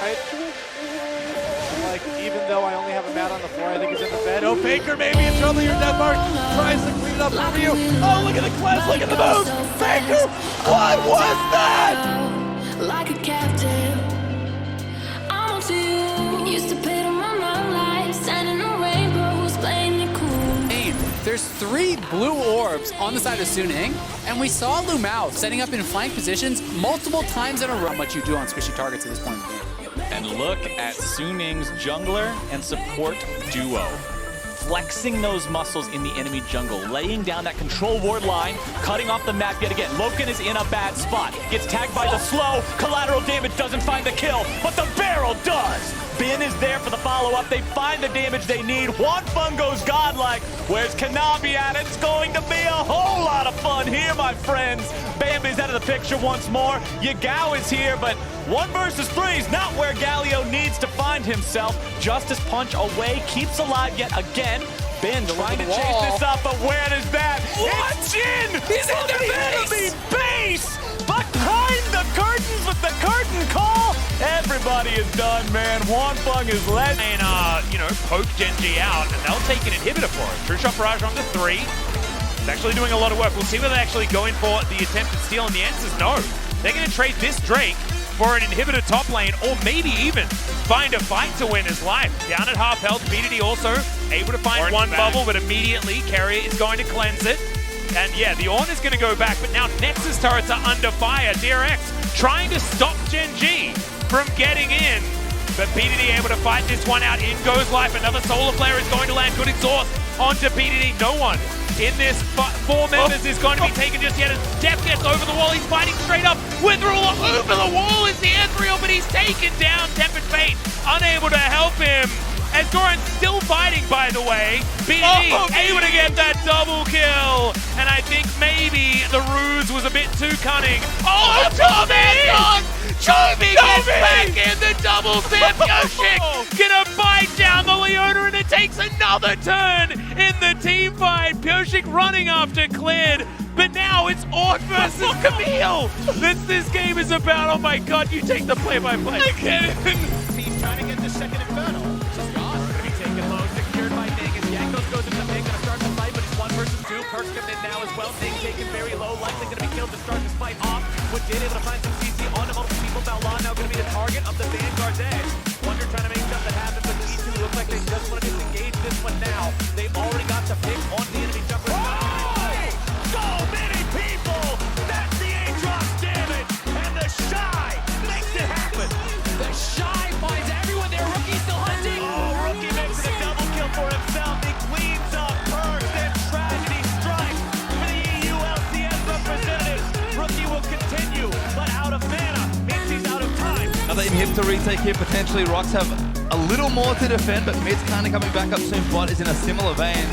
Right? Like, even though I only have a mat on the floor, I think he's in the bed. Oh, Baker, maybe in trouble. Your Denmark tries to clean it up for you. Oh, look at the cleanse, look at the move. Baker, what was that? Like a captive, I'm on to you. Used to pay to my mom life, standing on rainbows, playing it cool. There's 3 blue orbs on the side of Suning, and we saw Lumao setting up in flank positions multiple times in a row. How much you do on squishy targets at this point in the game. And look at Suning's jungler and support duo. Flexing those muscles in the enemy jungle, laying down that control ward line, cutting off the map yet again. Loken is in a bad spot. Gets tagged by the slow. Collateral damage doesn't find the kill, but the barrel does. Bin is there for the follow-up. They find the damage they need. Wanfeng goes godlike. Where's Kanabi at? It's going to be a whole lot of fun here, my friends. Bambi's out of the picture once more. Yagao is here, but 1 versus 3 is not where Galio needs to find himself. Justice Punch away, keeps alive yet again. Bin trying to chase this up, but where is that? What? It's Jin! He's in the base! Enemy base! Behind the curtains with the curtain call! Everybody is done, man. Wanfeng is led. And, poke Genji out, and they'll take an inhibitor for it. True Shot Barrage on the 3. It's actually doing a lot of work. We'll see whether they're actually going for the attempted steal, and the answer is no. They're going to trade this Drake for an inhibitor top lane, or maybe even find a fight to win his life. Down at half health, BDD also able to find one bubble, but immediately Carrier is going to cleanse it. And yeah, the Ornn is going to go back, but now Nexus turrets are under fire. DRX trying to stop Genji from getting in, but BDD able to fight this one out. In goes life. Another solar flare is going to land. Good exhaust onto BDD. No one in this 4 members is going to be taken just yet as Death gets over the wall. He's fighting straight up with Ruler. Over the wall is the Ezreal, but he's taken down. Tempered Fate unable to help him. As Goran's still fighting, by the way. BDD able to get that double kill. And I think maybe the ruse was a bit too cunning. Oh, Toby gets back in the double zip. Yoshik gonna bite down the Leona, and it takes another turn in the team fight. Pyoshik running after cleared, but now it's Ornn versus Camille. This game is about, oh my god, you take the play-by-play. I can't even. He's trying to get the second Inferno. Just gone. Gonna be taken low, secured by Dingus. Yankos goes into the ping, gonna start the fight, but it's 1 versus 2. Perks coming in now as well. Ding taken very low, likely gonna be killed to start this fight off. Would Din able to find some CC onto multiple people. Balon now gonna be the target of the Vanguard's edge. Wonder trying to make something happen, but these two look like they just want to disengage this one now. They've already got the pick on the enemy jumper. So many people! That's the Aatrox damage! And the Shy makes it happen! The Shy finds everyone there. Rookie's still hunting. Oh, Rookie makes it a double kill for himself. He cleans up Perks, and tragedy strikes for the EU LCS representatives. Rookie will continue, but out of mana means he's out of time. Another inhibitor retake here potentially. Rocks have a little more to defend, but mid's kind of coming back up soon. Bot is in a similar vein.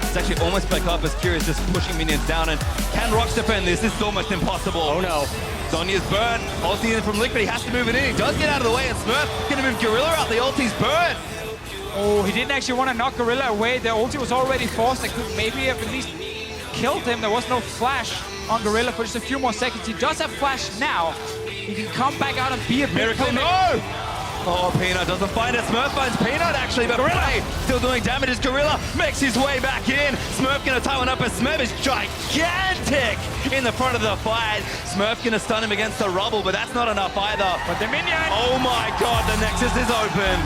It's actually almost back up as Curious just pushing minions down. And can Rocks defend this? This is almost impossible. Oh no. Sonya's burn. Ulti in from Liquid. He has to move it in. He does get out of the way, and Smurf gonna move Gorilla out. The ulti's burn. Oh, he didn't actually want to knock Gorilla away. The ulti was already forced. They could maybe have at least killed him. There was no flash on Gorilla for just a few more seconds. He does have flash now. He can come back out and be a Miracle, no! Oh, Peanut doesn't find it. Smurf finds Peanut, actually, but Ray still doing damage as Gorilla makes his way back in. Smurf gonna tie one up, as Smurf is gigantic in the front of the fight. Smurf gonna stun him against the rubble, but that's not enough either. But the minion. Oh my god, the Nexus is open.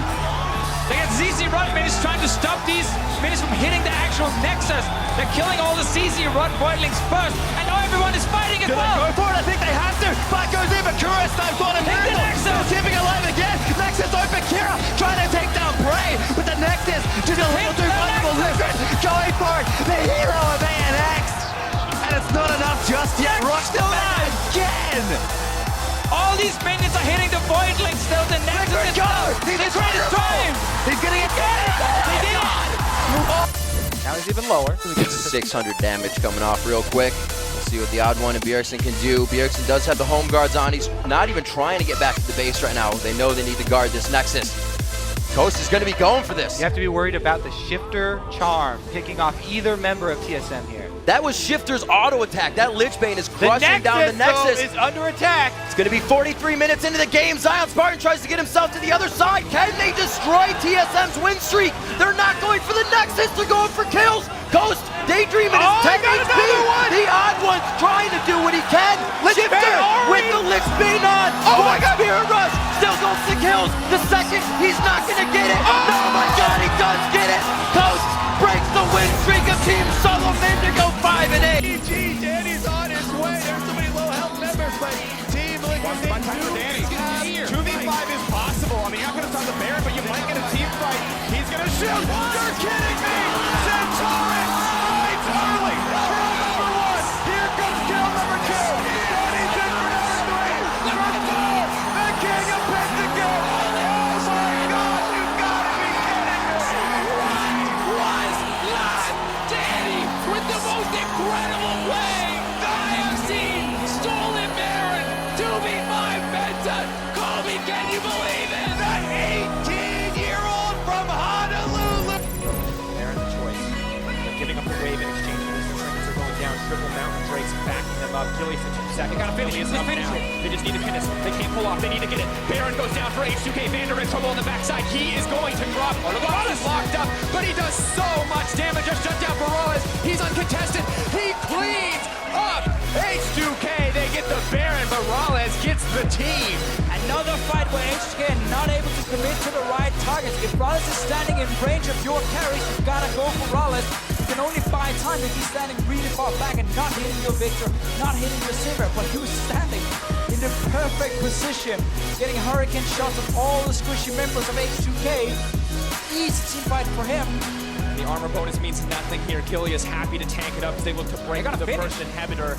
They get CC Run Minions trying to stop these minions from hitting the actual Nexus. They're killing all the CC Run Voidlings first, and now everyone is fighting as Gonna well. go for it, I think they have to. Fight goes in, but Kura snipes on him. Take the Nexus. Tipping alive again. Nexus open, Kira trying to take down Prey with the Nexus. Just a little too much for Liquid. Going for it, the hero of ANX. And it's not enough just yet. Rock still out again. All these minions are hitting the Voidlings still. The Nexus is down. He's ready to time. He's gonna get They did it. Now he's even lower. He gets 600 damage coming off real quick. We'll see what the odd one and Bjergsen can do. Bjergsen does have the home guards on. He's not even trying to get back to the base right now. They know they need to guard this Nexus. Coast is going to be going for this. You have to be worried about the Shifter Charm picking off either member of TSM here. That was Shifter's auto attack. That Lich Bane is crushing down the Nexus. Is under attack. It's going to be 43 minutes into the game. Zion Spartan tries to get himself to the other side. Can they destroy TSM's win streak? They're not going for the Nexus. They're going for kills. Ghost, Daydreaming is 10 HP. The Odd One's trying to do what he can. Shifter with the Lich Bane on. Oh my God. Spirit Rush still goes to kills. The second, he's not going to get it. Oh my God, he does get it. Ghost breaks the win streak of Team Sullivan to go 5-8. GG, Danny's on his way. There's so many low health members, but Team Liquid. My time for Danny. 2v5 is possible. I mean, you're not going to stop the Baron, but you might get a team fight. He's going to shoot. You're kidding me. Centaurus. It's early. Kill number 1. Here comes kill number 2. Danny's in for number 3. Number 4. The king of Pentagon. Oh my God. You've got to be kidding me. Was last Danny with the most incredible play I have seen. Stolen Baron, 2v5 Penta. Colby, can you believe it? The 18-year-old from Honolulu. Baron the choice. They're giving up the wave in exchange for this. The trinkets are going down. Triple Mountain Drake's backing them up. Gilly for 2 seconds. They gotta finish it. Let's finish it. They just need to finish. They can't pull off. They need to get it. Baron goes down for H2K. Vander in trouble on the backside. He is going to drop. Rollins is locked up, but he does so much damage. Just shut down for Rollins. He's uncontested. He cleans up H2K. They get the Baron, but Rollins gets the team. Another fight where HK are not able to commit to the right targets. If Rollins is standing in range of your carries, you've got to go for Rollins. You can only buy time if he's standing really far back and not hitting your Victor, not hitting your Silver. But he was standing in the perfect position, getting hurricane shots of all the squishy members of H2K. Easy team fight for him. The armor bonus means nothing here. Gilly is happy to tank it up as they look to break the first inhibitor.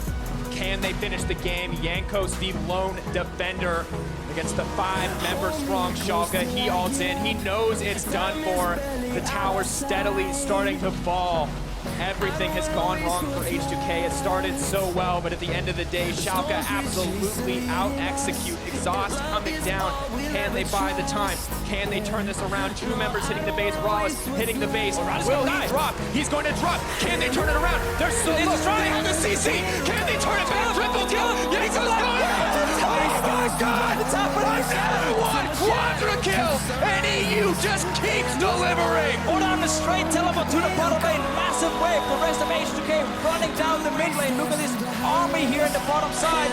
Can they finish the game? Yankos, the lone defender against the 5-member strong Schalke. He ults in. He knows it's done for. The tower's steadily starting to fall. Everything has gone wrong for H2K. It started so well, but at the end of the day, Schalke absolutely out-execute. Exhaust coming down. Can they buy the time? Can they turn this around? 2 members hitting the base. Rollins hitting the base. Will he drop? He's going to drop. Can they turn it around? They're still trying on the CC. Can they turn it back? Triple kill. Yanks is going. Oh my God! It's happening. One quadra kill, and EU just keeps delivering. Hold on the straight teleport to the bottom lane. Massive wave. The rest of H2K running down the mid lane. Look at this army here in the bottom side.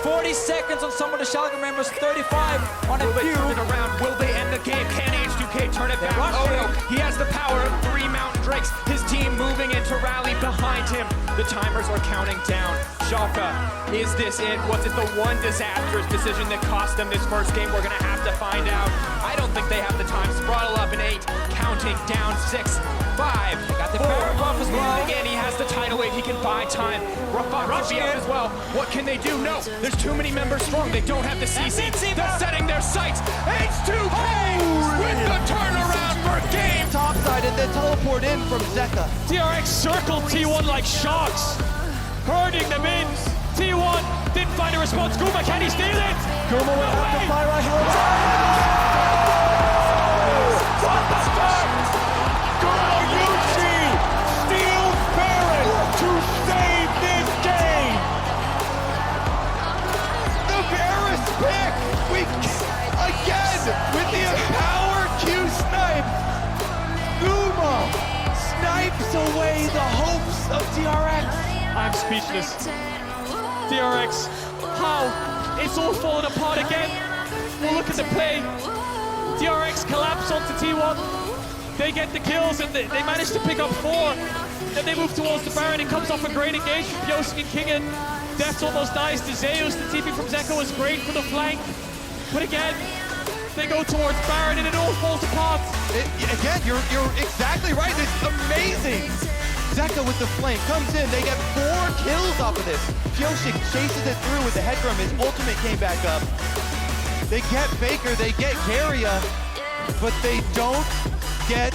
40 seconds on some of the Schalke members, 35 on a Will they few. turn it around? Will they end the game? Can H2K turn it back? Oh no, he has the power of 3 Mountain Drakes. His team moving in to rally behind him. The timers are counting down. Schalke, is this it? Was it the one disastrous decision that cost them this first game? We're gonna have to find out. I don't think they have the time. Spraddle up in 8, counting down 6, 5, They got the 4. power buff as well. Again, he has the tidal wave. He can buy time. Rush be up as well. What can they do? No, there's too many members strong. They don't have the CC. They're setting their sights. H2K with the turnaround for game. Topside and then teleport in from Zeka. TRX circled T1 like sharks, herding them in. T1 didn't find a response. Guma, can he steal it? Guma will have to fire right here. What the fuck? Yushi steals Baron to save this game. The Varus pick! Again, with the empowered Q-snipe! Guma snipes away the hopes of TRX! I'm speechless. TRX, how? It's all falling apart again. Well, look at the play. TRX collapse onto T1. They get the kills and they manage to pick up 4. Then they move towards the Baron. It comes off a great engage from Yosuke and Kingen. Death's almost dies to Zeus. The TP from Zeka was great for the flank. But again, they go towards Baron and it all falls apart. Again, you're exactly right. This is amazing. Zeka with the flame comes in. They get 4 kills off of this. Kyoshik chases it through with the head drum. His ultimate came back up. They get Faker. They get Carrier. But they don't get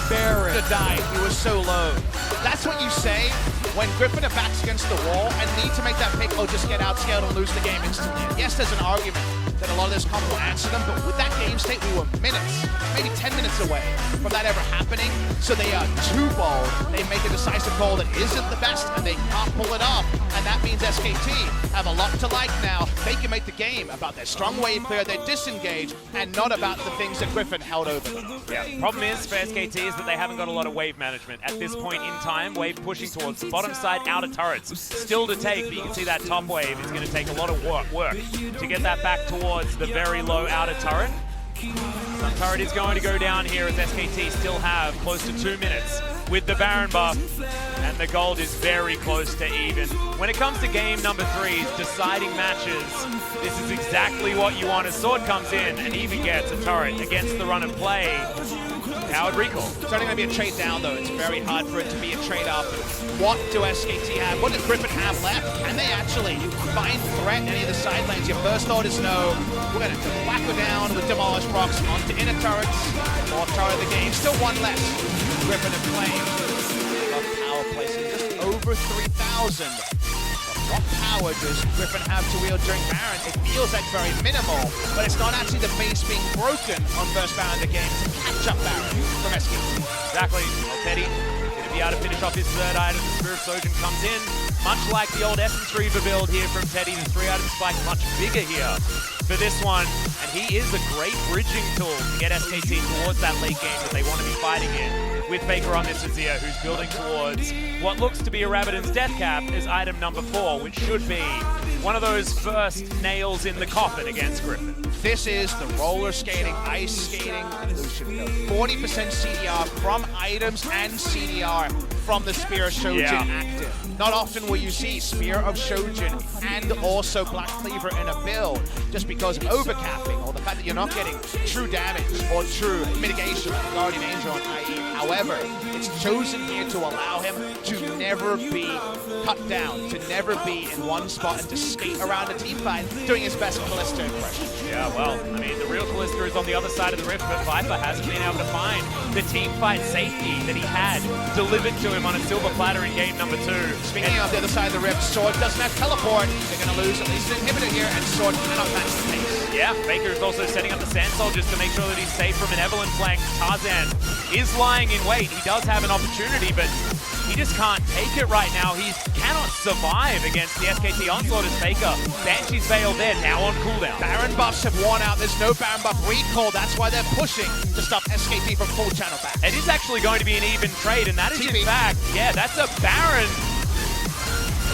Baron. To die. He was so low. That's what you say when Griffin are backs against the wall and need to make that pick or just get outscaled and lose the game instantly. Yes, there's an argument that a lot of this comp will answer them, but with that game state, we were minutes, maybe 10 minutes away from that ever happening. So they are too bold. They make a decisive call that isn't the best, and they can't pull it off. And that means SKT have a lot to like now. They can make the game about their strong wave clear, their disengage, and not about the things that Griffin held over them. Yeah, problem is for SKT is that they haven't got a lot of wave management at this point in time. Wave pushing towards the bottom side, outer turrets. Still to take, but you can see that top wave is going to take a lot of work to get that back towards the very low outer turret. Sun turret is going to go down here as SKT still have close to 2 minutes with the Baron buff, and the gold is very close to even. When it comes to game number 3, deciding matches, this is exactly what you want. As Sword comes in and even gets a turret against the run and play. Powered recall. It's only going to be a trade down, though. It's very hard for it to be a trade up. What do SKT have? What does Griffin have left? Can they actually find threat in any of the side lanes? Your first thought is no. We're going to whack her down with Demolish Procs onto inner turrets. Fourth turret of the game. Still one less. Griffin and Flame. Power placing just over 3,000. What power does Griffin have to wield during Baron? It feels like very minimal, but it's not actually the base being broken on first Baron of the game. It's a catch-up Baron from SKT. Exactly. Well, Teddy going to be able to finish off his third item. The Spirit Sojourn comes in. Much like the old Essence Reaver build here from Teddy, the 3-item spike much bigger here for this one. And he is a great bridging tool to get SKT towards that late game that they want to be fighting in. With Faker on this Azir, who's building towards what looks to be a Rabbidan's Death Cap as item number 4, which should be one of those first nails in the coffin against Griffin. This is the roller skating, ice skating illusion. 40% CDR from items and CDR from the Spear of Shojin active. Not often will you see Spear of Shojin and also Black Cleaver in a build, just because of overcapping or the fact that you're not getting true damage or true mitigation like Guardian Angel on IE. However, it's chosen here to allow him to never be cut down, to never be in one spot and to skate around a team fight doing his best Callista impression. Yeah, well, I mean, the real Callista is on the other side of the rift, but Viper hasn't been able to find the team fight safety that he had delivered to him on a silver platter in game number 2. Speaking of the other side of the rift, Sword doesn't have teleport. They're going to lose at least an inhibitor here, and Sword cannot match the pace. Yeah, Faker is also setting up the Sand Soldiers to make sure that he's safe from an Evelyn flank. Tarzan is lying in wait. He does have an opportunity, but he just can't take it right now. He cannot survive against the SKT onslaught as Faker. Banshee's Veil there, now on cooldown. Baron buffs have worn out. There's no Baron buff recall. That's why they're pushing to stop SKT from full channel back. It is actually going to be an even trade, and that is TB. in fact, yeah, that's a Baron.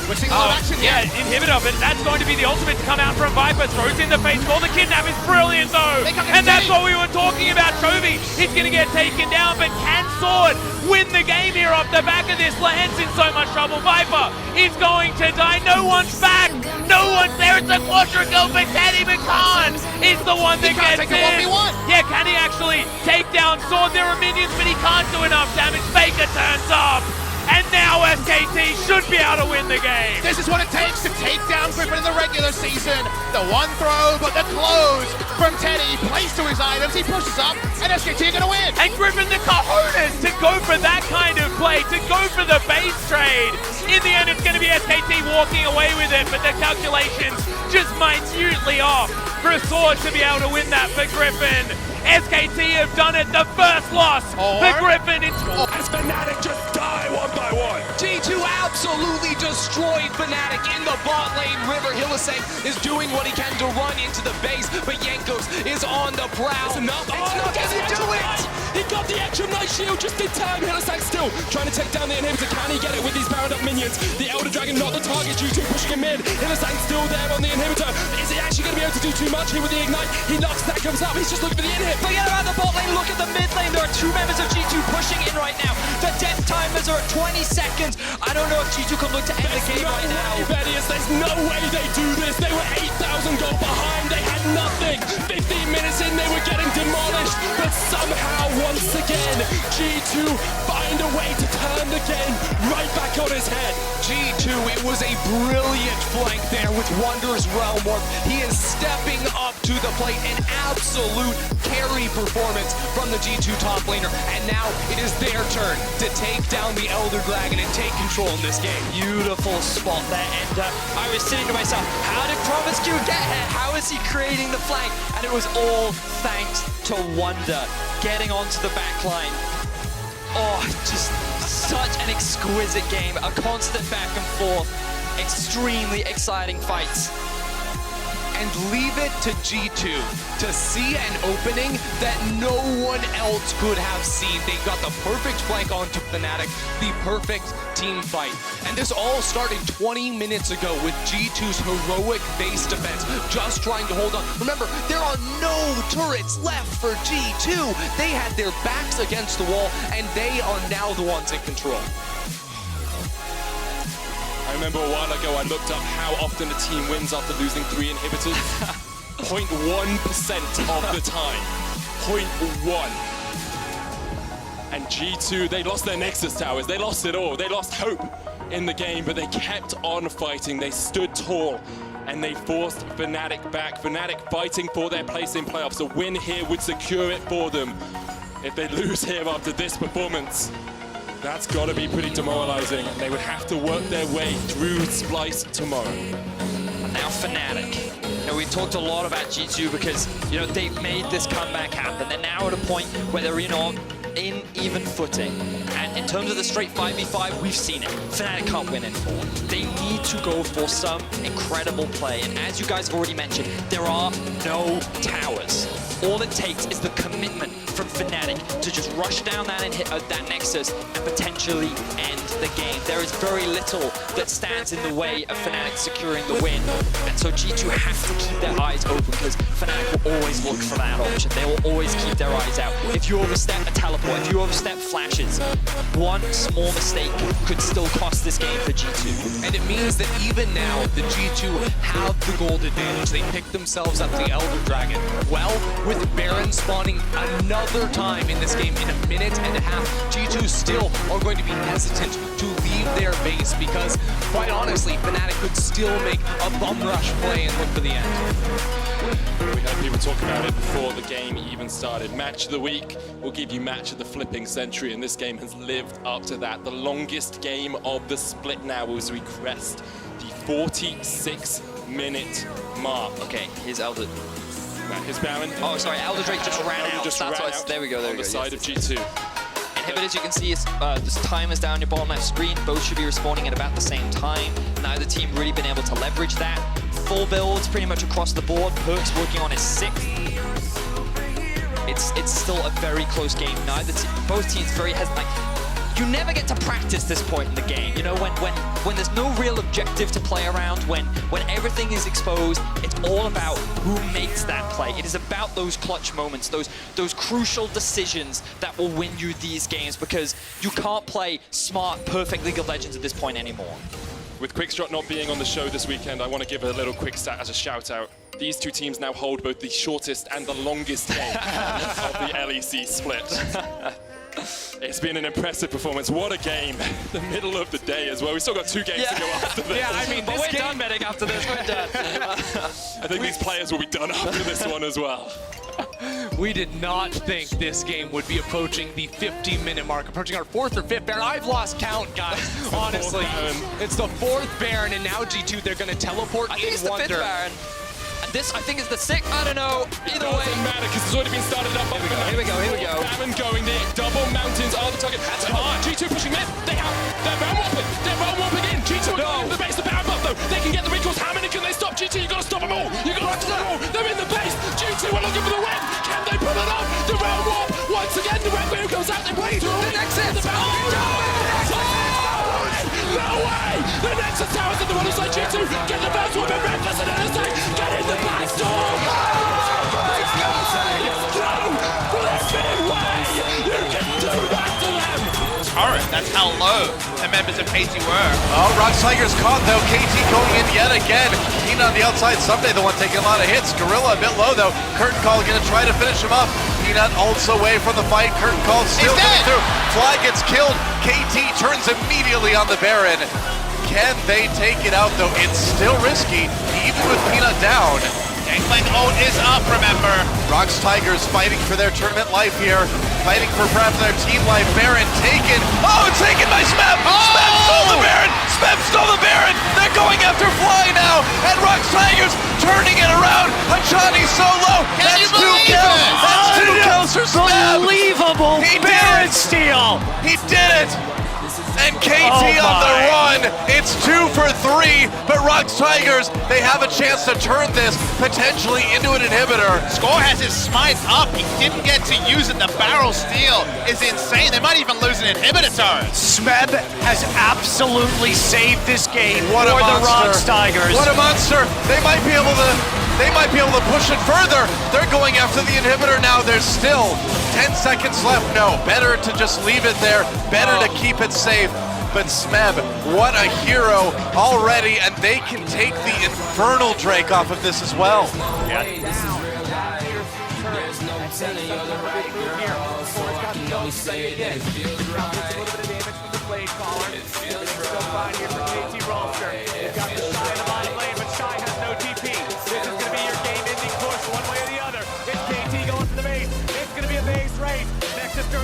We're seeing a lot of action yeah, here. inhibitor, but that's going to be the ultimate to come out from Viper. Throws in the face for the kidnap is brilliant though. And that's what we were talking about. Chovy is going to get taken down, but can Sword win the game here off the back of this? Lahan's in so much trouble. Viper is going to die. No one's back. No one's there. It's a quadra kill, but Teddy McCann is the one that gets in. Yeah, can he actually take down Sword? There are minions, but he can't do enough damage. Faker turns up. And now SKT should be able to win the game. This is what it takes to take down Griffin in the regular season. The one throw, but the close from Teddy plays to his items. He pushes up, and SKT are going to win. And Griffin the cojones to go for that kind of play, to go for the base trade. In the end, it's going to be SKT walking away with it, but the calculations just minutely off for Sword to be able to win that for Griffin. SKT have done it, the first loss for Griffin in school. As Fnatic just die one by one. G2 absolutely destroyed Fnatic in the bot lane. River Hillisang is doing what he can to run into the base, but Jankos is on the prowl. It's not going to do it! He got the extra night shield just in time. Hillisang still trying to take down the inhibitor. Can he get it with these powered up minions? The Elder Dragon not the target. G2 pushing him in. Hillisang still there on the inhibitor. Is he actually going to be able to do too much here with the ignite? He knocks that comes up. He's just looking for the inhib. Forget about the bot lane. Look at the mid lane. There are 2 members of G2 pushing in right now. The death timers are at 20 seconds. I don't know if G2 can look to end the game right now. There's no way they do this. They were 8,000 gold behind. They had nothing. 15 minutes in, they were getting demolished. But somehow, once again, G2 find a way to turn the game right back on his head. G2, it was a brilliant flank there with Wonder's Realm Warp. He is stepping up to the plate, an absolute carry performance from the G2 top laner. And now it is their turn to take down the Elder Dragon and take control in this game. Beautiful spot there, and I was sitting to myself, how did Promiscu get here? How is he creating the flank? And it was all thanks to Wonder getting onto the back line. Oh, just such an exquisite game, a constant back and forth, extremely exciting fights. And leave it to G2 to see an opening that no one else could have seen. They got the perfect flank onto Fnatic, the perfect team fight. And this all started 20 minutes ago with G2's heroic base defense, just trying to hold on. Remember, there are no turrets left for G2. They had their backs against the wall, and they are now the ones in control. I remember a while ago I looked up how often a team wins after losing 3 inhibitors. 0.1% of the time. 0.1. And G2, they lost their Nexus towers. They lost it all. They lost hope in the game, but they kept on fighting. They stood tall and they forced Fnatic back. Fnatic fighting for their place in playoffs. A win here would secure it for them. If they lose here after this performance, that's got to be pretty demoralizing. They would have to work their way through Splice tomorrow. Now Fnatic. We talked a lot about G2 because, they've made this comeback happen. They're now at a point where they're, in even footing. And in terms of the straight 5v5, we've seen it. Fnatic can't win anymore. They need to go for some incredible play. And as you guys have already mentioned, there are no towers. All it takes is the commitment from Fnatic to just rush down that and hit that Nexus and potentially end the game. There is very little that stands in the way of Fnatic securing the win. And so G2 have to keep their eyes open because Fnatic will always look for that option. They will always keep their eyes out. If you overstep a teleport, if you overstep flashes, one small mistake could still cost this game for G2. And it means that even now, the G2 have the gold advantage. They pick themselves up the Elder Dragon. Well, with Baron spawning another time in this game in a minute and a half, G2 still are going to be hesitant to leave their base because, quite honestly, Fnatic could still make a bum rush play and look for the end. We heard people talk about it before the game even started. Match of the week, we'll give you match of the flipping century, and this game has lived up to that. The longest game of the split now as we crest the 46-minute mark. Okay, here's Elder. His Baron. Oh, sorry, Elder Drake just ran out. There we go. On the side of G2. Inhibitors, you can see this timer's down your bottom left screen. Both should be respawning at about the same time. Neither team really been able to leverage that. Full builds pretty much across the board. Perk's working on his 6th. It's still a very close game. Both teams very hesitant. You never get to practice this point in the game. When there's no real objective to play around, when everything is exposed, it's all about who makes that play. It is about those clutch moments, those crucial decisions that will win you these games because you can't play smart, perfect League of Legends at this point anymore. With Quickshot not being on the show this weekend, I want to give a little quick stat as a shout out. These two teams now hold both the shortest and the longest game of the LEC split. It's been an impressive performance. What a game. The middle of the day as well. We still got 2 games to go after this. Yeah, I mean, but we're done betting after this. We're done. I think these players will be done after this one as well. We did not think this game would be approaching the 50-minute mark, approaching our 4th or 5th Baron. I've lost count, guys, honestly. It's the 4th Baron, and now G2, they're going to teleport in Wonder. I think it's the 5th Baron. And this, I think, is the 6th. I don't know. Either way. It doesn't matter, because it's already been started up. Here we go. Baron going there. Double mountains are the target. That's hard. G2 pushing mid. They're round warping. They're round warping in. G2 are going into the base. The Baron buff, though. They can get the recourse. How many can they stop? G2, you've got to stop them all. You've got to stop them all. They're in the base. G2 are looking for the win. Can they pull it off? The round warp. Once again, the round wave comes out. They wait. The Nexus. No way! The Nexus towers in the one side. G2 get the first one. But Reckless and NSA get in the back door. Turret, that's how low members of KT were. Oh, Rock Tiger's caught though. KT going in yet again. Peanut on the outside, someday the one taking a lot of hits. Gorilla a bit low though. Curtain Call gonna try to finish him up. Peanut ults away from the fight. Curtain Call still coming through. Fly gets killed. KT turns immediately on the Baron. Can they take it out though? It's still risky, even with Peanut down. Gangplank ult is up, remember. Rocks Tigers fighting for their tournament life here. Fighting for perhaps their team life. Baron taken. Oh, it's taken by Smeb! Smeb stole the Baron! Smeb stole the Baron! They're going after Fly now! And Rocks Tigers turning it around! Achani solo! That's 2 kills! That's 2 kills for Smeb! Unbelievable Baron steal! He did it! And KT on the run. It's 2 for 3, but Rocks Tigers, they have a chance to turn this potentially into an inhibitor. Score has his smite up. He didn't get to use it. The barrel steal is insane. They might even lose an inhibitor turret. Smeb has absolutely saved this game What for a the monster. Rocks Tigers. What a monster. They might be able to push it further. They're going after the inhibitor now. There's still 10 seconds left. No, better to just leave it there. Better to keep it safe. But Smeb, what a hero already, and they can take the Infernal Drake off of this as well. Yeah.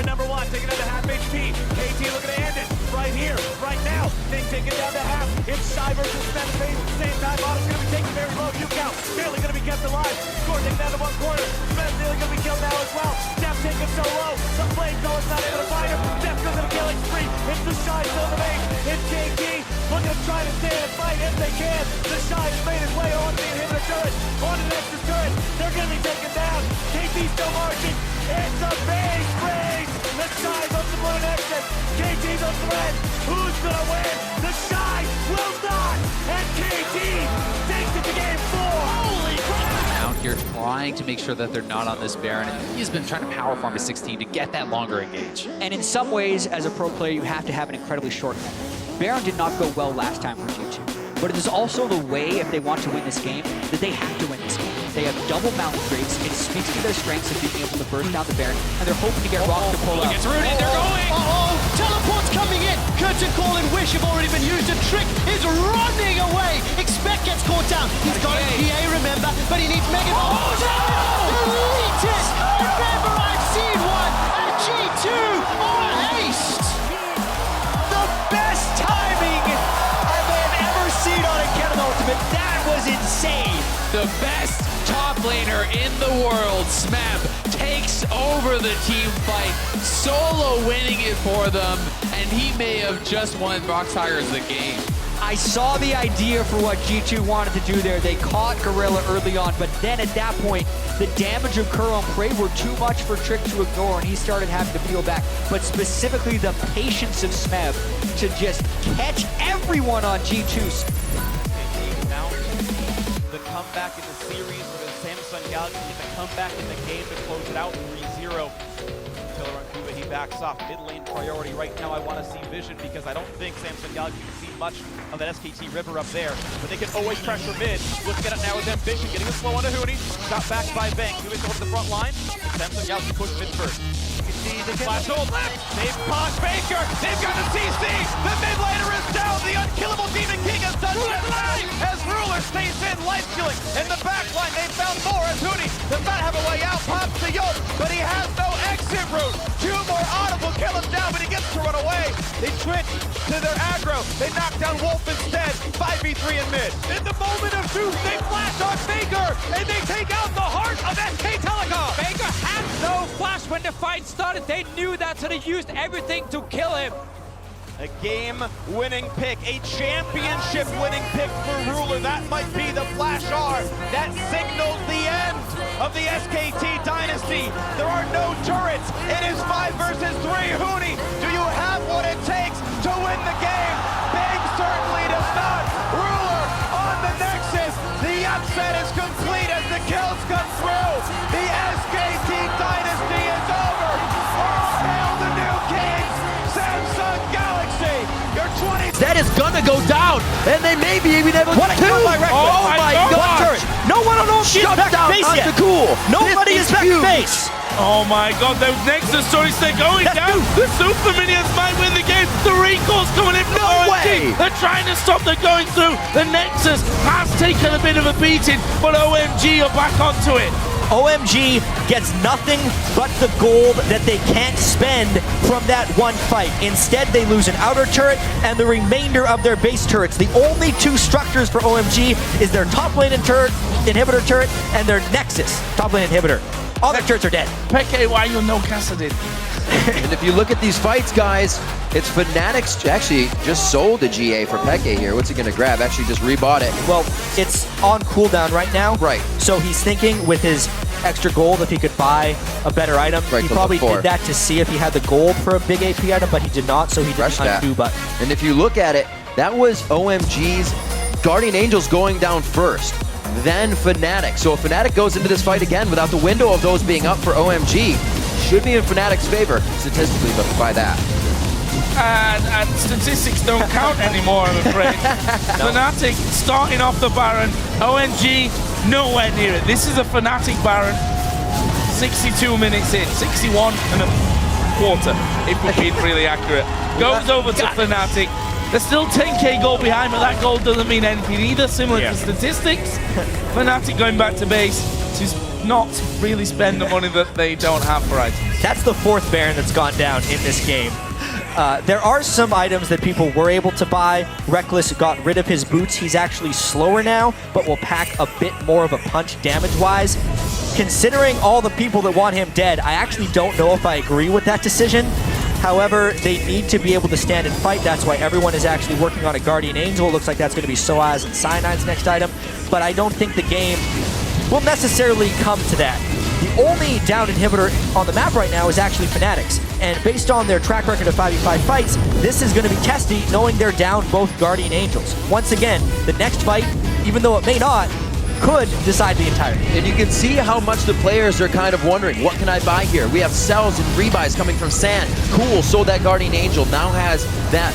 Number 1, taking down to half HP. KT looking to end it right here, right now. Thing taken down to half. It's Shy versus Smeb face at the same time. Bottom's going to be taken very low. You count. Barely going to be kept alive. Score taken down to 1 corner. Smeb's nearly going to be killed now as well. Def taken so low. The flamethrower's not able to find him. Def goes to the killing spree. It's the Shy still in the base. It's KT looking to try to stand and fight if they can. The Shy has made his way onto the inhibitor turret. Onto the Nexus turret. They're going to be taken down. KT's still marching. It's a base race. The Shy goes to blue Nexus. KT goes to red. Who's gonna win? The Shy will not. And KT takes it to game 4. Holy crap! Out here trying to make sure that they're not on this Baron. And he's been trying to power farm a 16 to get that longer engage. And in some ways, as a pro player, you have to have an incredibly short memory. Baron did not go well last time for G2. But it is also the way, if they want to win this game, that they have to win this game. They have double mountain rates. It speaks to their strengths of being able to burst down the Baron, and they're hoping to get Rock to pull out. It's rooted, they're going! Teleport's coming in! Curtain Call and Wish have already been used. A Trick is running away! Expect gets caught down. He's got a PA, remember, but he needs Mega... Oh, no! Elitist! If ever I've seen one! And G2 on a haste! The best timing I've ever seen on a Kennen Ultimate. That was insane! The best top laner in the world, Smeb, takes over the team fight, solo winning it for them, and he may have just won Rocks Tigers the game. I saw the idea for what G2 wanted to do there. They caught Gorilla early on, but then at that point, the damage of Kuro and Prey were too much for Trick to ignore, and he started having to peel back. But specifically, the patience of Smeb to just catch everyone on G2. Now, the comeback in the series for the Samsung Galaxy, the comeback in the game to close it out 3-0. Killer on Kuba, he backs off. Mid lane priority right now. I want to see Vision because I don't think Samsung Galaxy can see much of that SKT River up there. But they can always pressure mid. Looking at it now with Ambition, getting a slow onto Huni. Got back by Bank. Moving over to the front line. Samsung Galaxy push mid first. You can see the flash hold left. They've caught Baker. They've got the CC. The mid laner is down. The unkillable Demon King has done it live as Ruler stays in. Life killing in the back line. They found more as Huni does not have a way out. Pops the yoke, but he has no exit route. 2 more audible kill him down, but he gets to run away. They switch to their aggro. They knock down Wolf instead. 5v3 in mid. In the moment of truth, they flash on Baker, and they take out the heart of SK Telecom. Baker had no flash when the fight started. They knew that, so they used everything to kill him. A game-winning pick, a championship-winning pick for Ruler. That might be the Flash R that signals the end of the SKT dynasty. There are no turrets. It is 5 versus 3. Huni, do you have what it takes to win the game? Big certainly does not. Ruler on the Nexus. The upset is complete as the kills come through. The SKT dynasty is over. All hail the new kings. Samsung Galaxy, your That is gonna go down, and they may be even able to What a kill by Reckless. Oh my God! No one on OMG is Shut back to down base yet. onto Cool. Nobody This is back to huge. base. Oh my God, those Nexus stories, they're going down. The Super Minions might win the game. The recall's coming in from No OMG. way. They're trying to stop, they're going through. The Nexus has taken a bit of a beating, but OMG are back onto it. OMG gets nothing but the gold that they can't spend from that one fight. Instead, they lose an outer turret and the remainder of their base turrets. The only two structures for OMG is their top lane inhibitor turret and their Nexus top lane inhibitor. All their turrets are dead. Peke, why you no Cassidy? And if you look at these fights, guys, it's Fnatic's actually just sold a GA for Peke here. What's he gonna grab? Actually just rebought it. Well, it's on cooldown right now. Right. So he's thinking with his extra gold if he could buy a better item. Right, He the probably before. did that to see if he had the gold for a big AP item, but he did not, so he did Fresh the stat. undo button. And if you look at it, that was OMG's Guardian Angels going down first, then Fnatic. So if Fnatic goes into this fight again without the window of those being up for OMG, should be in Fnatic's favor statistically, but by that. And statistics don't count anymore, I'm afraid. Fnatic starting off the Baron. OMG nowhere near it. This is a Fnatic Baron. 62 minutes in, 61 and a quarter, if we're being really accurate. Goes over to Fnatic. There's still 10k gold behind, but that gold doesn't mean anything either, similar to statistics. Fnatic going back to base to not really spend the money that they don't have for items. That's the fourth Baron that's gone down in this game. There are some items that people were able to buy. Reckless got rid of his boots. He's actually slower now, but will pack a bit more of a punch damage-wise. Considering all the people that want him dead, I actually don't know if I agree with that decision. However, they need to be able to stand and fight. That's why everyone is actually working on a Guardian Angel. It looks like that's going to be Soaz and Cyanide's next item. But I don't think the game will necessarily come to that. The only down inhibitor on the map right now is actually Fnatic's. And based on their track record of 5v5 fights, this is going to be testy, knowing they're down both Guardian Angels. Once again, the next fight, even though it may not, could decide the entirety. And you can see how much the players are kind of wondering, what can I buy here? We have sells and rebuys coming from Sand. Cool, sold that Guardian Angel, now has that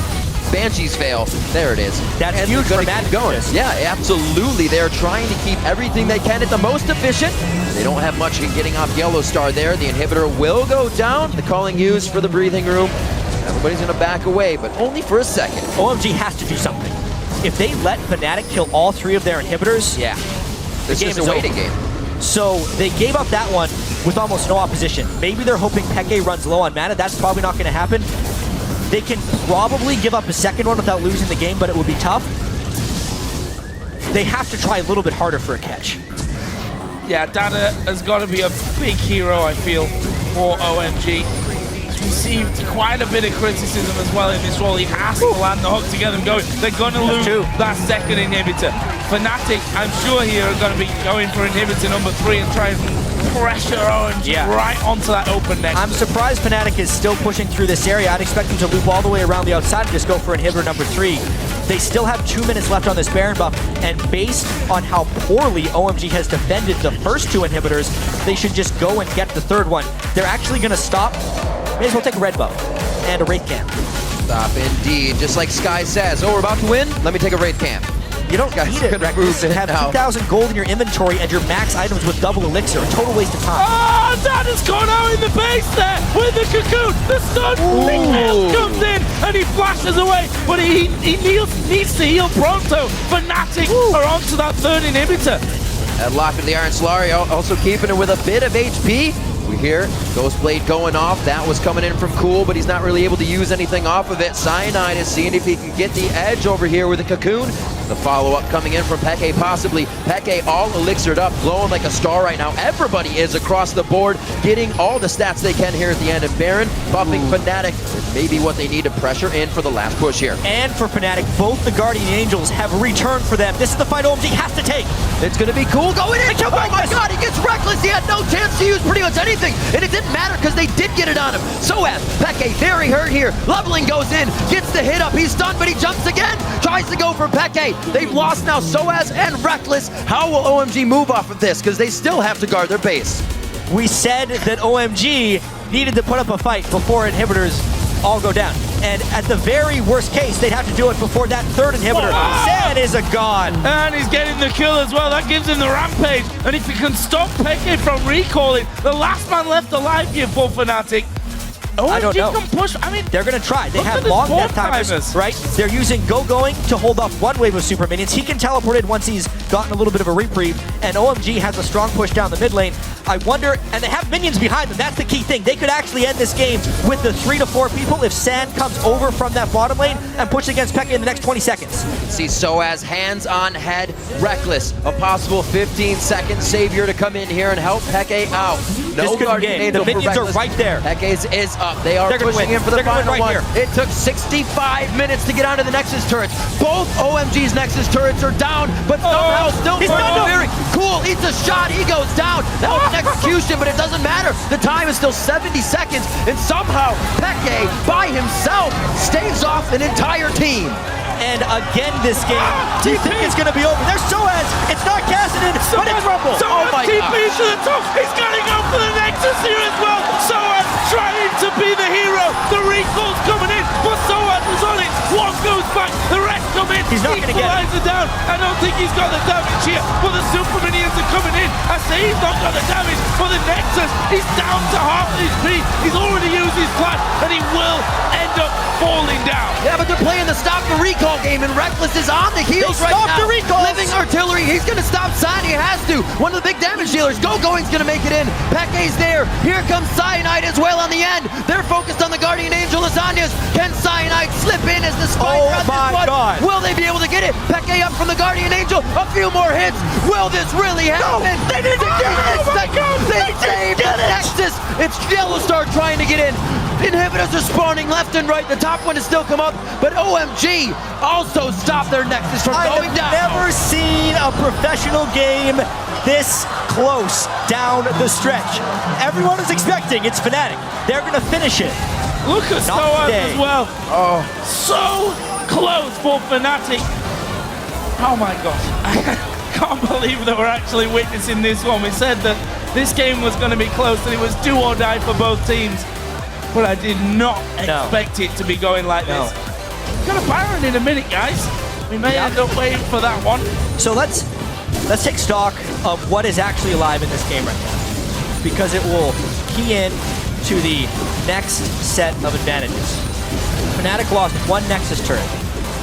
Banshee's veil. There it is. That's and huge they're for gonna keep Madden. going. Yeah, absolutely. They're trying to keep everything they can at the most efficient. They don't have much in getting off Yellow Star there. The inhibitor will go down. The calling used for the breathing room. Everybody's gonna back away, but only for a second. OMG has to do something. If they let Fnatic kill all three of their inhibitors, Yeah. the game is is a waiting over. game. So they gave up that one with almost no opposition. Maybe they're hoping Peke runs low on mana. That's probably not going to happen. They can probably give up a second one without losing the game, but it would be tough. They have to try a little bit harder for a catch. Yeah, Dada has got to be a big hero, I feel, for OMG. He's received quite a bit of criticism as well in this role. He has to land the hook to get them going. They're going to lose that second inhibitor. Fnatic, I'm sure here, are going to be going for inhibitor number 3 and try and pressure OMG right onto that open neck. I'm surprised Fnatic is still pushing through this area. I'd expect them to loop all the way around the outside and just go for inhibitor number 3. They still have 2 minutes left on this Baron buff, and based on how poorly OMG has defended the first 2 inhibitors, they should just go and get the third one. They're actually going to stop. May as well take a red buff and a Wraith Camp. Stop indeed. Just like Sky says, oh, we're about to win? Let me take a Wraith Camp. You don't need it, Reckless. You have 2,000 gold in your inventory and your max items with double elixir. A total waste of time. Oh, Dada's gone out in the base there with the cocoon. The stun sickness comes in and he flashes away, but he needs to heal pronto. Fnatic are onto that third inhibitor. And lock into the Iron Solari, also keeping it with a bit of HP. We hear Ghostblade going off. That was coming in from Cool, but he's not really able to use anything off of it. Cyanide is seeing if he can get the edge over here with the Cocoon. The follow-up coming in from Peke, possibly. Peke all elixired up, glowing like a star right now. Everybody is across the board, getting all the stats they can here at the end. And Baron buffing Fnatic is maybe what they need to pressure in for the last push here. And for Fnatic, both the Guardian Angels have returned for them. This is the fight OMG has to take. It's going to be Cool going in. Oh my God, he gets Reckless. He had no chance to use pretty much anything. And it didn't matter because they did get it on him. Soaz, Peke, very hurt here. Leveling goes in, gets the hit up. He's stunned, but he jumps again. Tries to go for Peke. They've lost now Soaz and Reckless. How will OMG move off of this? Because they still have to guard their base. We said that OMG needed to put up a fight before inhibitors all go down. And at the very worst case, they'd have to do it before that third inhibitor. San is a god. And he's getting the kill as well. That gives him the rampage. And if he can stop Peke from recalling, the last man left alive here for Fnatic. I don't know. Can push. I mean, they're going to try. They look have at this long board death timers, timers. right? They're using going to hold off one wave of super minions. He can teleport in once he's gotten a little bit of a reprieve, and OMG has a strong push down the mid lane. I wonder, and they have minions behind them. That's the key thing. They could actually end this game with the 3 to 4 people if San comes over from that bottom lane and pushes against Peke in the next 20 seconds. See Soaz hands on head, Reckless, a possible 15-second savior to come in here and help Peke out. No Guardian Angel. The minions are right there. Peke is up. They are pushing in for the final one. It took 65 minutes to get onto the Nexus turrets. Both OMG's Nexus turrets are down, but somehow still persevering. Cool, eats a shot, he goes down. That was an execution, but it doesn't matter. The time is still 70 seconds, and somehow Peke, by himself, staves off an entire team. And again this game, do you think it's going to be over? There's Soaz, it's not Cassidy, but it's Rumble. Soaz TP to the top, he's going to go for the Nexus here as well. Soaz trying to be the hero. The recall's coming in, but Soaz is on it. One goes back, the rest come in. He's not going to get it. Down. I don't think he's got the damage here, but the super minions are coming in. I say he's not got the damage for the Nexus. He's down to half HP. He's already used his flash, and he will end up falling down. Yeah, but they're playing the stop the recall game, and Reckless is on the heels right now. The recall. Living artillery, he's going to stop San. He has to. One of the big damage dealers. Going's going to make it in. Peke's there. Here comes Cyanide as well on the end. They're focused on the Guardian Angel Lasagnas. Can Cyanide slip in as the spike grabs this one? Will they be able to get it? Peke up from the Guardian Angel. A few more hits. Will this really happen? No, they didn't get it. Oh my God. They saved the Nexus. It's Yellowstar trying to get in. Inhibitors are spawning left and right. The top one has still come up, but OMG also stopped their Nexus from going down. I've never seen a professional game this close down the stretch. Everyone is expecting it's Fnatic. They're going to finish it. Look at Soaz as well. Oh, so close for Fnatic. Oh my gosh. I can't believe that we're actually witnessing this one. We said that this game was going to be close and it was do or die for both teams. But I did not expect it to be going like this. We've got a Baron in a minute, guys. We may end up waiting for that one. So let's take stock of what is actually alive in this game right now, because it will key in to the next set of advantages. Fnatic lost one Nexus turret,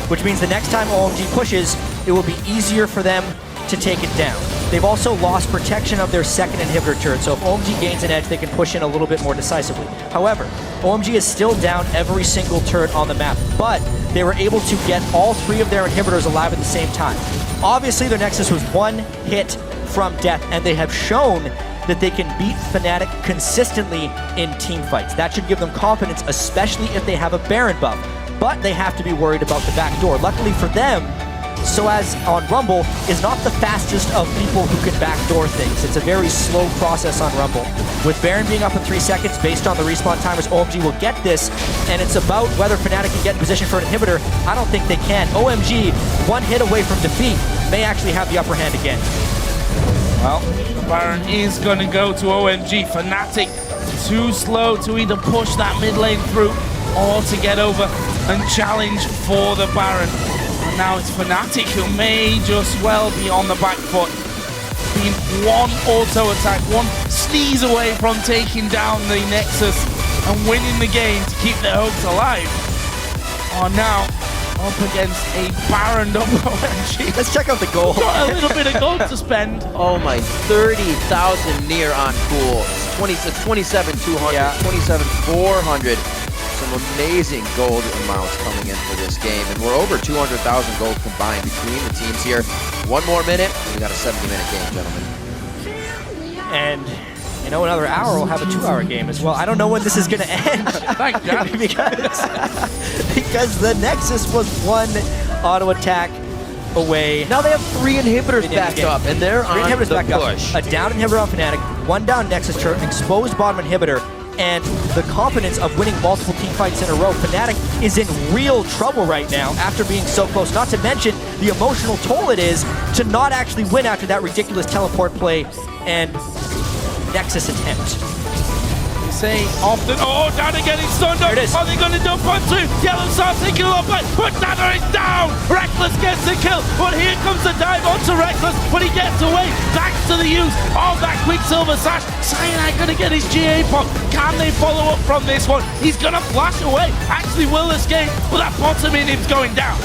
which means the next time OMG pushes, it will be easier for them to take it down. They've also lost protection of their second inhibitor turret, so if OMG gains an edge, they can push in a little bit more decisively. However, OMG is still down every single turret on the map, but they were able to get all 3 of their inhibitors alive at the same time. Obviously, their Nexus was 1 hit from death, and they have shown that they can beat Fnatic consistently in team fights. That should give them confidence, especially if they have a Baron buff. But they have to be worried about the back door. Luckily for them, Soaz on Rumble is not the fastest of people who can backdoor things. It's a very slow process on Rumble. With Baron being up in 3 seconds, based on the respawn timers, OMG will get this, and it's about whether Fnatic can get in position for an inhibitor. I don't think they can. OMG, 1 hit away from defeat, may actually have the upper hand again. Well, the Baron is going to go to OMG. Fnatic too slow to either push that mid lane through or to get over and challenge for the Baron. And now it's Fnatic who may just well be on the back foot. Being 1 auto attack, 1 sneeze away from taking down the Nexus and winning the game to keep their hopes alive. Are now up against a Baron OMG. Let's check out the goal. Got a little bit of gold to spend. Oh my, 30,000 near on cool. 27,200, yeah. 27,400. Some amazing gold amounts coming in for this game, and we're over 200,000 gold combined between the teams here. 1 more minute, and we got a 70-minute game, gentlemen. And you know, another hour we'll have a 2-hour game as well. I don't know when this is going to end. Thank God. because the Nexus was 1 auto attack away. Now they have 3 inhibitors backed up, and they're on the push. A down inhibitor on Fnatic, 1 down Nexus turret, an exposed bottom inhibitor, and the confidence of winning multiple team fights in a row. Fnatic is in real trouble right now after being so close, not to mention the emotional toll it is to not actually win after that ridiculous teleport play and Nexus attempt. This say often. Oh, Dana getting stunned up. Are they going to dump on two? Yellow starts taking a lot, but Dana is down. Reckless gets the kill, but here comes the dive onto Reckless, but he gets away thanks to the use of that Quicksilver Sash. Cyanide going to get his GA pop. Can they follow up from this one? He's going to flash away. Actually will escape, but that bottom in him's going down.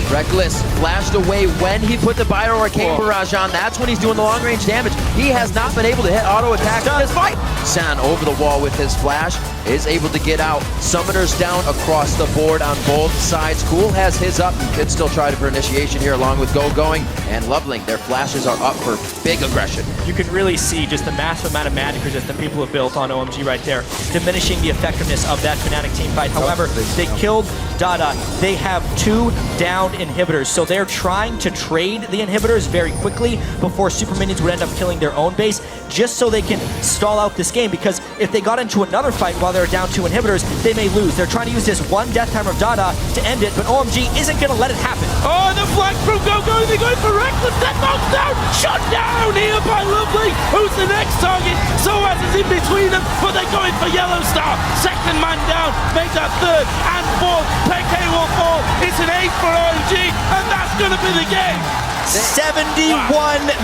Reckless flashed away when he put the Bio Arcane Barrage on. That's when he's doing the long range damage. He has not been able to hit auto attacks in this fight. San over the wall with his flash is able to get out. Summoners down across the board on both sides. Cool has his up and could still try for initiation here along with Go Going and Loveling. Their flashes are up for big aggression. You can really see just the massive amount of magic resistance people have built on OMG right there, diminishing the effectiveness of that Fnatic team fight. However, they killed Dada. They have 2 downed inhibitors, so they're trying to trade the inhibitors very quickly before super minions would end up killing their own base, just so they can stall out this game, because if they got into another fight while they're down 2 inhibitors, they may lose. They're trying to use this one death timer of Dada to end it, but OMG isn't going to let it happen. Oh, the flag from Go Going, they're going for Reckless, that knocks down, shot down here by Lovely, who's the next target. Soaz is in between them, but they're going for Yellow Star. Second man down, make that third and fourth. Peke will fall, it's an 8 for OMG, and that's going to be the game. 71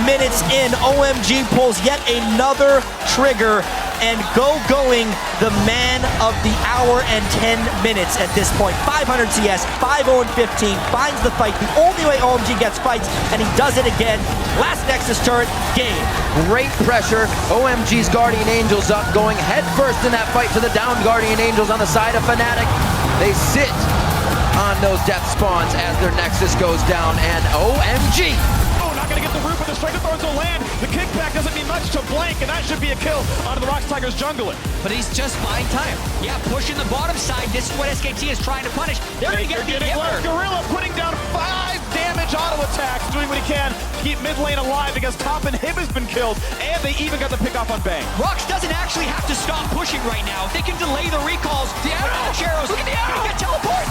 minutes in, OMG pulls yet another trigger, and Go Going, the man of the hour and 10 minutes at this point. 500 CS, 5-0-15, finds the fight the only way OMG gets fights, and he does it again. Last Nexus turret, game. Great pressure. OMG's Guardian Angels up, going head first in that fight to the downed Guardian Angels on the side of Fnatic. They sit on those death spawns as their Nexus goes down, and OMG. Oh, not gonna get the root, but the Striker Thorns will land. The kickback doesn't mean much to Blank, and that should be a kill onto the Rocks Tigers jungler. But he's just buying time. Yeah, pushing the bottom side. This is what SKT is trying to punish. They're going to get the inhibitor. Gorilla putting down 5 damage auto attacks, doing what he can to keep mid lane alive because top inhib has been killed, and they even got the pick off on Bang. Rox doesn't actually have to stop pushing right now. They can delay the recalls. The arrows. Look at the arrow. Get teleport.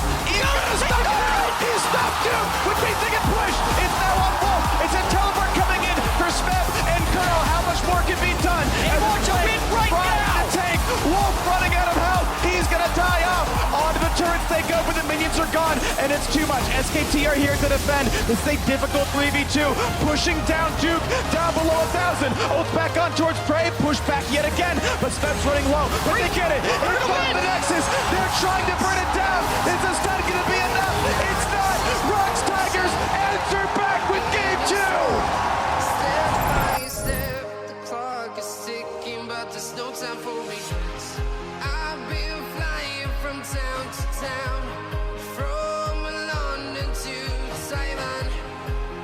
He's stopped too, which means they can push. It's now on Wolf. It's a teleport coming in for Smeb and Curl. How much more can be done? They want to win right now. The tank. Wolf running out of health. He's gonna die off. Onto the turrets they go, but the minions are gone, and it's too much. SKT are here to defend. This is a difficult 3v2. Pushing down Duke, down below 1,000. Ult back on towards Prey. Push back yet again, but Smeb's running low. But they get it. It's on the Nexus. They're trying to burn it down. Is this not gonna be enough? It's not. Rocks Tigers answer back with game 2. Step by step, the clock is ticking, but there's no time for me. I've been flying from town to town, from London to Taiwan.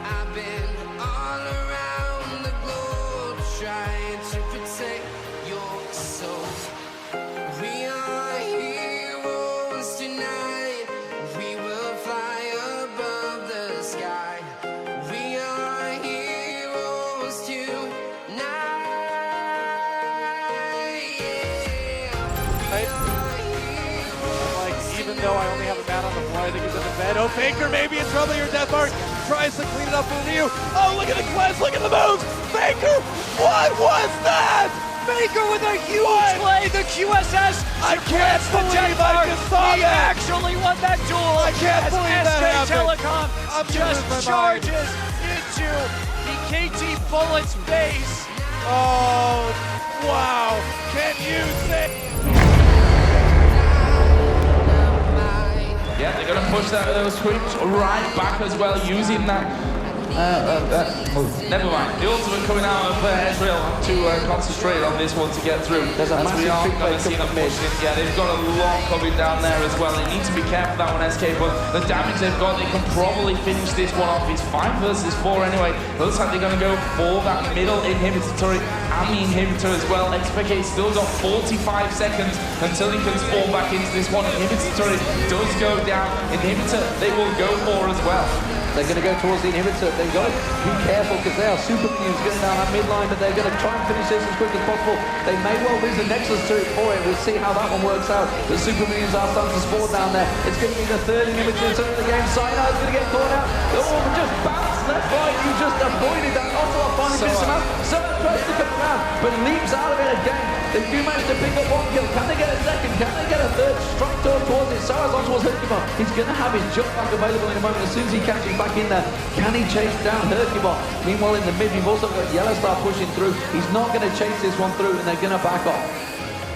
I've been all around the globe trying to protect your soul. We are heroes tonight. We will fly above the sky. We are heroes tonight. Even though I only have a mat on the floor, I think he's in the bed. Oh, Faker maybe in trouble here. Deathmark tries to clean it up for Ryu. Oh, look at the cleanse, look at the moves. Faker, what was that? Faker with a huge play. The QSS. I can't believe I just saw he that. actually won that duel. I can't believe that happened. Telecom I'm just losing my charges into the KT Bullets base. Oh, wow. Can you say? Yeah, they're going to push that those creeps right back as well, using that. Never mind. The ultimate coming out of Ezreal to concentrate on this one to get through. There's a massive big play coming in. Yeah, they've got a lot coming down there as well. They need to be careful that one, SK, but the damage they've got, they can probably finish this one off. It's 5 versus 4 anyway. It looks like they're going to go for that middle inhibitor turret and the inhibitor as well. XPK still got 45 seconds until he can spawn back into this one. Inhibitor turret does go down. Inhibitor they will go for as well. They're going to go towards the inhibitor. They've got to be careful because they are super minions getting down that midline, but they're going to try and finish this as quick as possible. They may well lose the Nexus to it for it. We'll see how that one works out. The super minions are starting to spawn down there. It's going to be the 3rd inhibitor in the game. Cyanide is going to get caught out. Oh, just bounce left, right. You just avoided that. Also, finally finished him out. Someone tries to come down, but leaps out of it again. They do manage to pick up one kill. Can they get a second? Can they get a third? Strike towards it. Saraz on towards Hercubot. He's going to have his jump back available in a moment. As soon as he catches back in there, can he chase down Hercubot? Meanwhile, in the mid, we've also got Yellowstar pushing through. He's not going to chase this one through, and they're going to back off.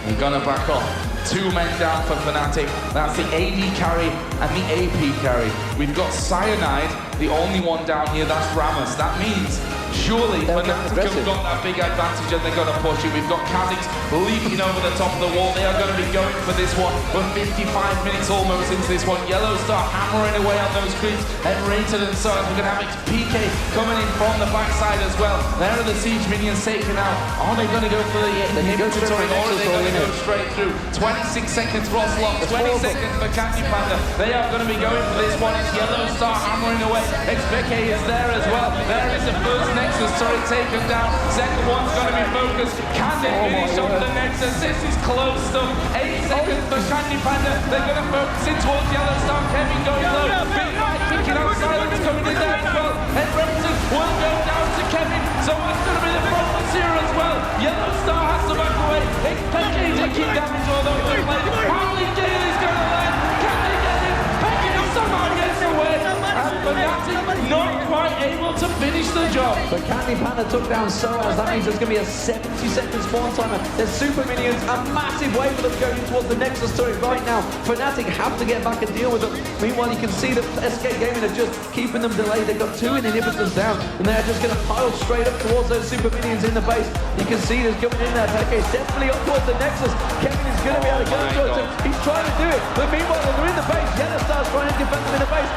They're going to back off. 2 men down for Fnatic. That's the AD carry and the AP carry. We've got Cyanide, the only one down here. That's Rammus. That means surely Fnatic have got that big advantage and they're going to push it. We've got Kha'Zix leaping over the top of the wall. They are going to be going for this one. We're 55 minutes almost into this one. Yellowstar hammering away on those creeps. And Rated and Saraz. We're going to have PK coming in from the backside as well. There are the siege minions taken out. Are they going to go for the inhibitor or are they going to go straight through? 26 seconds Ross lock. 20 seconds for Candy Panda. They are going to be going for this one. It's Yellowstar hammering away. XBK is there as well. There is the first Nexus turret taken down. Second one's going to be focused. Can they finish off the Nexus? This is close stuff. 8 seconds for Candy Panda. They're going to focus in towards Yellowstar. Kevin going low. Big Mike picking out Silence coming in there as well. And Renton will go down to Kevin. So it's going to be the focus here as well. Yellowstar has to back away. XBK taking damage although they're playing. Harley Gale is going to land. Can they get it? Becky somehow gets away. And Fnatic not quite able to finish the job. But Candy Panda took down Saraz. That means there's going to be a 70-second spawn timer. There's super minions, a massive wave of them going towards the Nexus turret right now. Fnatic have to get back and deal with them. Meanwhile, you can see that SK Gaming are just keeping them delayed. They've got 2 inhibitors down, and they're just going to pile straight up towards those super minions in the base. You can see there's coming in there. Peke's definitely up towards the Nexus. Kevin is going to be able to go towards him. He's trying to do it, but meanwhile, they're in the base. Yellowstar's trying to defend them in the base.